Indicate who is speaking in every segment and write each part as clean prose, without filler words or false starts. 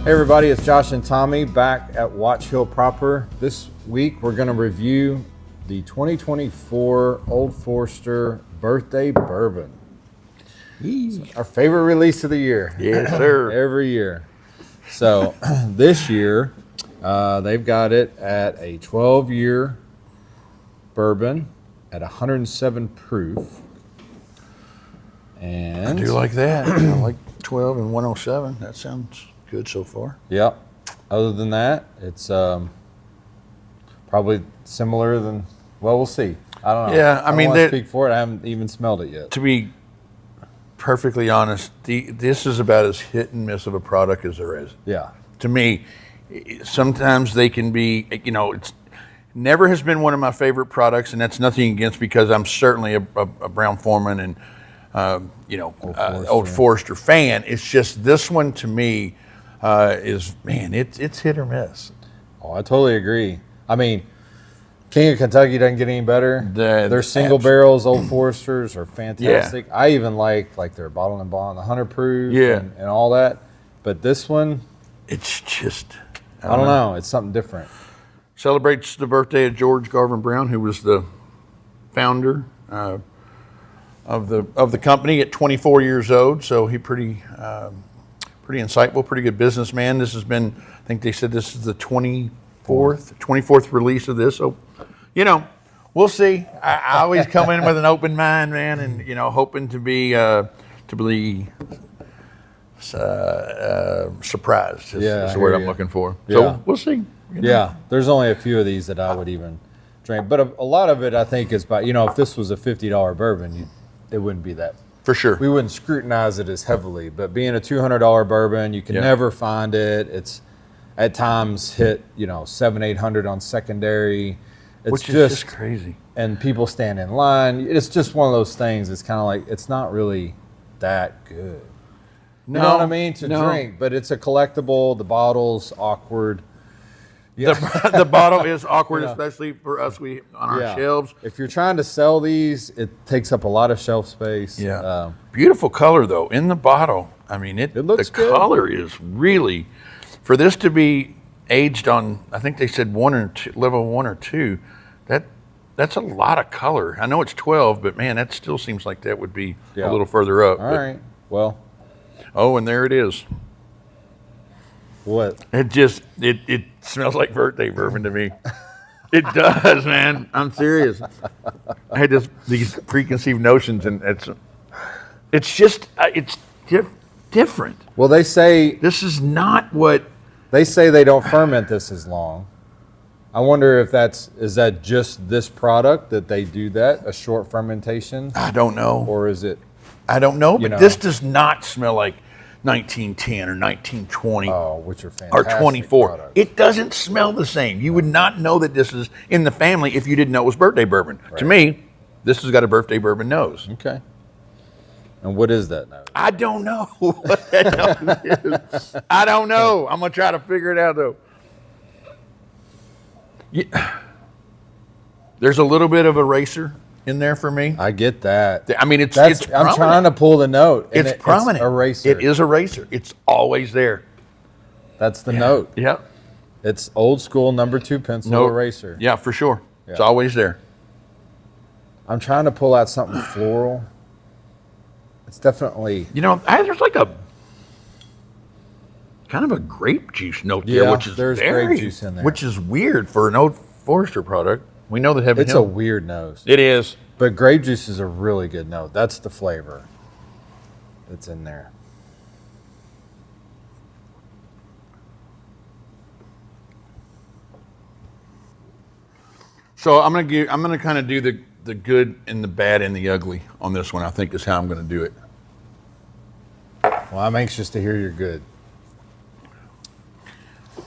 Speaker 1: Hey everybody, it's Josh and Tommy back at Watch Hill Proper. This week we're going to review the 2024 Old Forester Birthday Bourbon. It's our favorite release of the year.
Speaker 2: Yes, sir.
Speaker 1: Every year. So this year they've got it at a 12-year bourbon at 107 proof. And
Speaker 2: I do like that. I like 12 and 107. That sounds good so far.
Speaker 1: Yep. Other than that, it's probably similar than, well, we'll see. I don't know.
Speaker 2: Yeah, I mean,
Speaker 1: don't want to speak for it. I haven't even smelled it yet.
Speaker 2: To be perfectly honest, this is about as hit and miss of a product as there is.
Speaker 1: Yeah.
Speaker 2: To me, sometimes they can be, it's never has been one of my favorite products, and that's nothing against, because I'm certainly a Brown Foreman and, Old Forester fan. It's just this one to me it's hit or miss.
Speaker 1: Oh, I totally agree. I mean, King of Kentucky doesn't get any better. Their single barrels, Old Foresters, are fantastic. Yeah. I even like their bottle and bond, the 100 proof, and all that. But this one,
Speaker 2: it's just
Speaker 1: I don't know. It's something different.
Speaker 2: Celebrates the birthday of George Garvin Brown, who was the founder of the company at 24 years old. So he pretty insightful, pretty good businessman. This has been, I think they said this is the 24th release of this. So, we'll see. I always come in with an open mind, man, and hoping to be surprised. Is the word I'm looking for.
Speaker 1: Yeah.
Speaker 2: So we'll see.
Speaker 1: Yeah, there's only a few of these that I would even drink, but a lot of it I think is by if this was a $50 bourbon, it wouldn't be that.
Speaker 2: For sure.
Speaker 1: We wouldn't scrutinize it as heavily, but being a $200 bourbon, you can never find it. It's at times hit, $700-800 on secondary.
Speaker 2: Which is just crazy.
Speaker 1: And people stand in line. It's just one of those things. It's kind of like, it's not really that good. You know what I mean? To drink, but it's a collectible. The bottle's awkward.
Speaker 2: Yeah. The bottle is awkward, especially for us on our shelves.
Speaker 1: If you're trying to sell these, it takes up a lot of shelf space.
Speaker 2: Yeah. Beautiful color, though, in the bottle. I mean, it looks good. The color is really, for this to be aged on, I think they said level 1 or 2, that's a lot of color. I know it's 12, but man, that still seems like that would be a little further up.
Speaker 1: All right. Well.
Speaker 2: Oh, and there it is.
Speaker 1: What?
Speaker 2: It smells like birthday bourbon to me. It does, man. I'm serious. I had these preconceived notions, and it's different.
Speaker 1: Well, they say
Speaker 2: this is not what
Speaker 1: they say. They don't ferment this as long. I wonder if is that just this product that they do that, a short fermentation?
Speaker 2: I don't know.
Speaker 1: Or is it?
Speaker 2: I don't know. But this does not smell like 1910 or 1920
Speaker 1: which are fantastic
Speaker 2: or 24.
Speaker 1: products.
Speaker 2: It doesn't smell the same. You would not know that this is in the family if you didn't know it was birthday bourbon. Right. To me, this has got a birthday bourbon nose.
Speaker 1: Okay. And what is that nose?
Speaker 2: I don't know what that nose is. I don't know. I'm going to try to figure it out, though. Yeah. There's a little bit of eraser in there for me.
Speaker 1: I get that.
Speaker 2: I mean, it's
Speaker 1: I'm trying to pull the note.
Speaker 2: It's prominent.
Speaker 1: It's eraser.
Speaker 2: It is eraser. It's always there.
Speaker 1: That's the note.
Speaker 2: Yep.
Speaker 1: It's old school number 2 pencil eraser.
Speaker 2: Yeah, for sure. Yeah. It's always there.
Speaker 1: I'm trying to pull out something floral. It's definitely...
Speaker 2: there's like a kind of a grape juice note there, which is
Speaker 1: there's grape juice in there.
Speaker 2: Which is weird for an Old Forester product. We know that Heaven
Speaker 1: It's
Speaker 2: Hill.
Speaker 1: a weird nose.
Speaker 2: It is.
Speaker 1: But grape juice is a really good note. That's the flavor that's in there.
Speaker 2: So I'm gonna kind of do the good and the bad and the ugly on this one. I think is how I'm gonna do it.
Speaker 1: Well, I'm anxious to hear your good.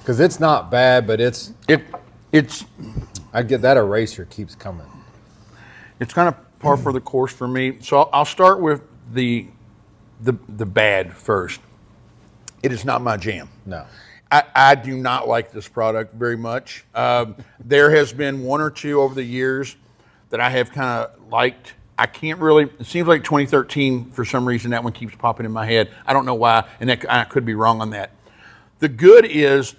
Speaker 1: Because it's not bad, but it's I get that eraser keeps coming.
Speaker 2: It's kind of par for the course for me. So I'll start with the bad first. It is not my jam.
Speaker 1: No.
Speaker 2: I do not like this product very much. There has been one or two over the years that I have kind of liked. I can't really, it seems like 2013, for some reason, that one keeps popping in my head. I don't know why, and I could be wrong on that. The good is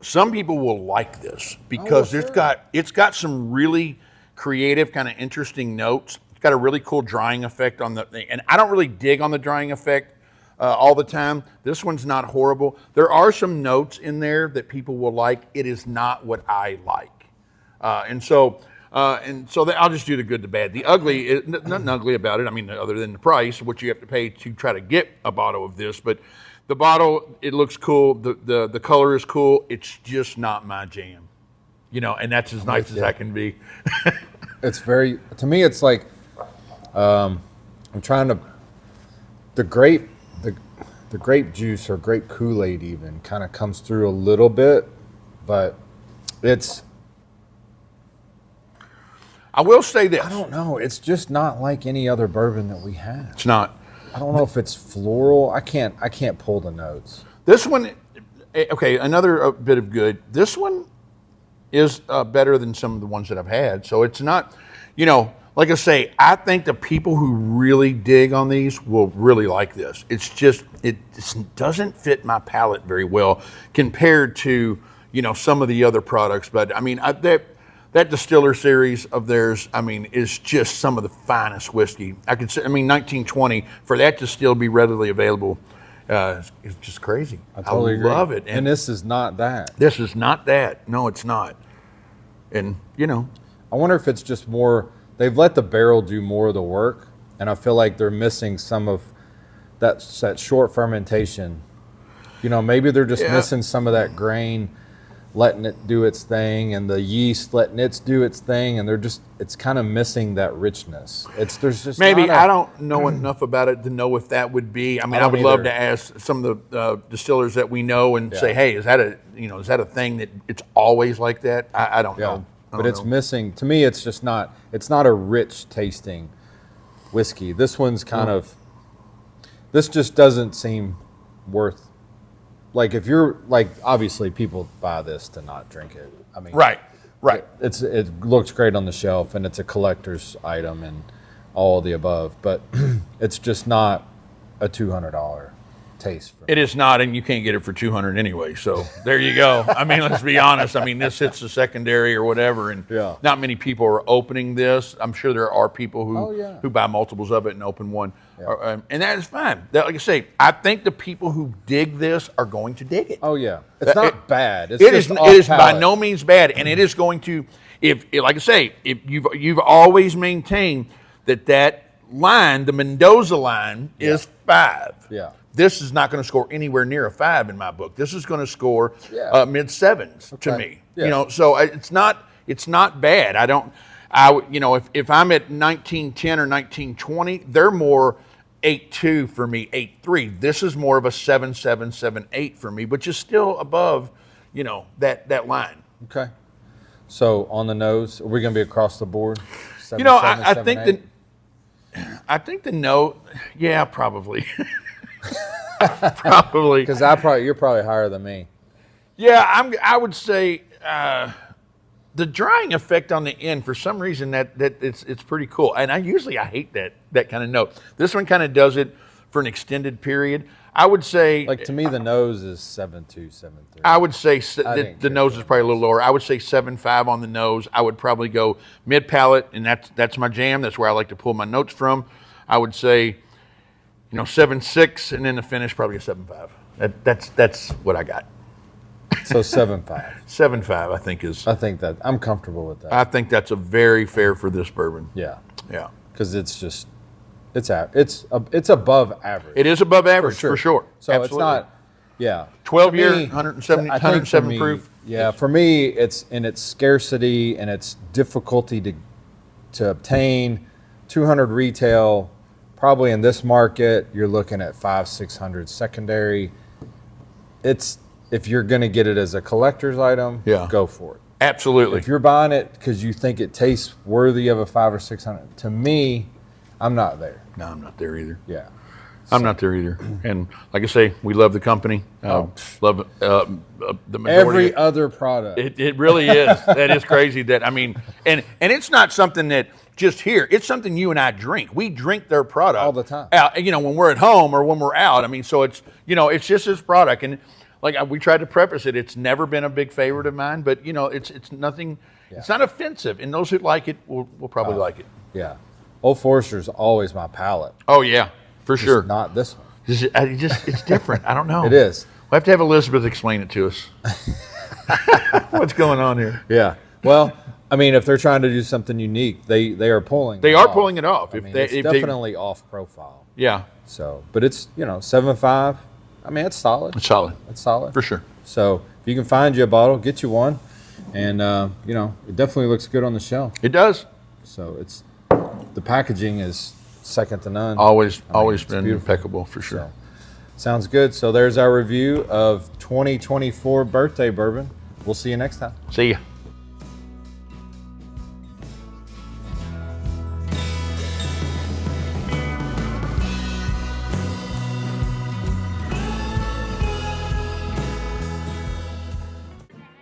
Speaker 2: some people will like this because it's got some really creative, kind of interesting notes. It's got a really cool drying effect on the thing. And I don't really dig on the drying effect all the time. This one's not horrible. There are some notes in there that people will like. It is not what I like. And so I'll just do the good, the bad. The ugly, nothing ugly about it. I mean, other than the price, what you have to pay to try to get a bottle of this. But the bottle, it looks cool. The color is cool. It's just not my jam, and that's as nice as I can be.
Speaker 1: It's very, to me, it's like, I'm trying to, the grape juice or grape Kool-Aid even kind of comes through a little bit, but
Speaker 2: I will say this.
Speaker 1: I don't know. It's just not like any other bourbon that we have.
Speaker 2: It's not.
Speaker 1: I don't know if it's floral. I can't pull the notes.
Speaker 2: This one, okay, another bit of good. This one is better than some of the ones that I've had. So it's not, like I say, I think the people who really dig on these will really like this. It's just, it doesn't fit my palate very well compared to, some of the other products. But I mean, that distiller series of theirs, I mean, is just some of the finest whiskey. 1920, for that to still be readily available, it's just crazy.
Speaker 1: I totally agree.
Speaker 2: Love it.
Speaker 1: And this is not that.
Speaker 2: This is not that. No, it's not. And,
Speaker 1: I wonder if it's just more, they've let the barrel do more of the work, and I feel like they're missing some of that short fermentation. Maybe they're just missing some of that grain, letting it do its thing, and the yeast letting it do its thing, and it's kind of missing that richness. There's just
Speaker 2: maybe I don't know enough about it to know if that would be. I mean, I would love to ask some of the distillers that we know and say, hey, is that a thing that it's always like that? I don't know.
Speaker 1: But it's missing. To me, it's just not. It's not a rich tasting whiskey. This one's kind of. This just doesn't seem worth. Like if you're like, obviously people buy this to not drink it. I mean,
Speaker 2: right.
Speaker 1: It looks great on the shelf, and it's a collector's item and all of the above. But it's just not a $200 taste.
Speaker 2: It is not, and you can't get it for $200 anyway. So there you go. I mean, let's be honest. I mean, this hits the secondary or whatever, and not many people are opening this. I'm sure there are people who buy multiples of it and open one, and that is fine. Like I say, I think the people who dig this are going to dig it.
Speaker 1: Oh yeah, it's not bad.
Speaker 2: It is by no means bad, and it is going to. If like I say, if you've always maintained that line, the Mendoza line, is 5.
Speaker 1: Yeah.
Speaker 2: This is not going to score anywhere near a 5 in my book. This is going to score mid 7s to me. Yeah. So it's not bad. If I'm at 1910 or 1920, they're more 8.2 for me, 8.3. This is more of a 7.7, 7.8 for me, but just still above, that line.
Speaker 1: Okay. So on the nose, are we going to be across the board? 7,
Speaker 2: I
Speaker 1: 7,
Speaker 2: think
Speaker 1: 8?
Speaker 2: the note, yeah, probably. Probably
Speaker 1: because you're probably higher than me.
Speaker 2: Yeah, I would say the drying effect on the end, for some reason that it's pretty cool, and I hate that kind of note. This one kind of does it for an extended period. I would say,
Speaker 1: like, to me, the nose is 7.2, 7.3.
Speaker 2: I would say the nose is probably a little lower. I would say 7.5 on the nose. I would probably go mid palate, and that's my jam. That's where I like to pull my notes from. I would say 7.6, and then the finish probably a 7.5. That's what I got.
Speaker 1: So 7.5.
Speaker 2: 7.5, I think is.
Speaker 1: I think that I'm comfortable with that.
Speaker 2: I think that's a very fair for this bourbon.
Speaker 1: Yeah.
Speaker 2: Yeah.
Speaker 1: Because it's just, it's above average.
Speaker 2: It is above average for sure.
Speaker 1: So
Speaker 2: absolutely.
Speaker 1: It's not. Yeah.
Speaker 2: 12 year, 107 proof.
Speaker 1: Yeah. For me, it's in its scarcity and its difficulty to obtain. 200 retail. Probably in this market, you're looking at 500-600 secondary. If you're going to get it as a collector's item, go for it.
Speaker 2: Absolutely.
Speaker 1: If you're buying it because you think it tastes worthy of a 500 or 600, to me, I'm not there.
Speaker 2: No, I'm not there either.
Speaker 1: Yeah,
Speaker 2: I'm not there either. And like I say, we love the company. Love the majority.
Speaker 1: Every other product.
Speaker 2: It really is. That is crazy. And it's not something that just here. It's something you and I drink. We drink their product
Speaker 1: all the time.
Speaker 2: When we're at home or when we're out. I mean, so it's it's just this product, and like we tried to preface it. It's never been a big favorite of mine, but it's nothing. Yeah. It's not offensive, and those who like it will probably like it.
Speaker 1: Yeah, Old Forester's always my palate.
Speaker 2: Oh yeah, for
Speaker 1: just
Speaker 2: sure.
Speaker 1: Not this one.
Speaker 2: It's different. I don't know.
Speaker 1: It is.
Speaker 2: We'll have to have Elizabeth explain it to us. What's going on here?
Speaker 1: Yeah. Well, I mean, if they're trying to do something unique, they are pulling.
Speaker 2: They are pulling it off.
Speaker 1: It's definitely off profile.
Speaker 2: Yeah.
Speaker 1: So, but it's 7.5. I mean, it's solid.
Speaker 2: It's solid.
Speaker 1: It's solid
Speaker 2: for sure.
Speaker 1: So if you can find you a bottle, get you one, and it definitely looks good on the shelf.
Speaker 2: It does.
Speaker 1: So the packaging is second to none.
Speaker 2: Always been impeccable for sure.
Speaker 1: So, sounds good. So there's our review of 2024 birthday bourbon. We'll see you next time.
Speaker 2: See ya.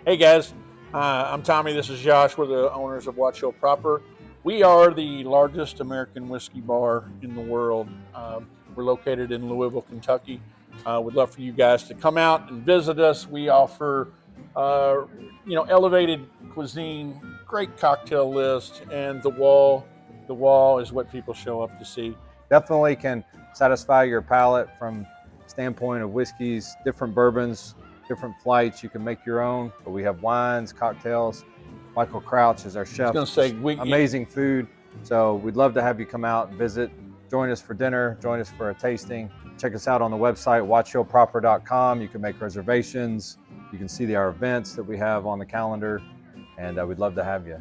Speaker 2: Hey guys, I'm Tommy. This is Josh. We're the owners of Watch Hill Proper. We are the largest American whiskey bar in the world. We're located in Louisville, Kentucky. We'd love for you guys to come out and visit us. We offer, elevated cuisine, great cocktail list, and the wall is what people show up to see. Definitely can satisfy your palate from standpoint of whiskeys, different bourbons, different flights. You can make your own, but we have wines, cocktails. Michael Crouch is our chef. I was going to say, amazing food. So we'd love to have you come out and visit. Join us for dinner. Join us for a tasting. Check us out on the website, watchhillproper.com. You can make reservations. You can see our events that we have on the calendar, and we'd love to have you.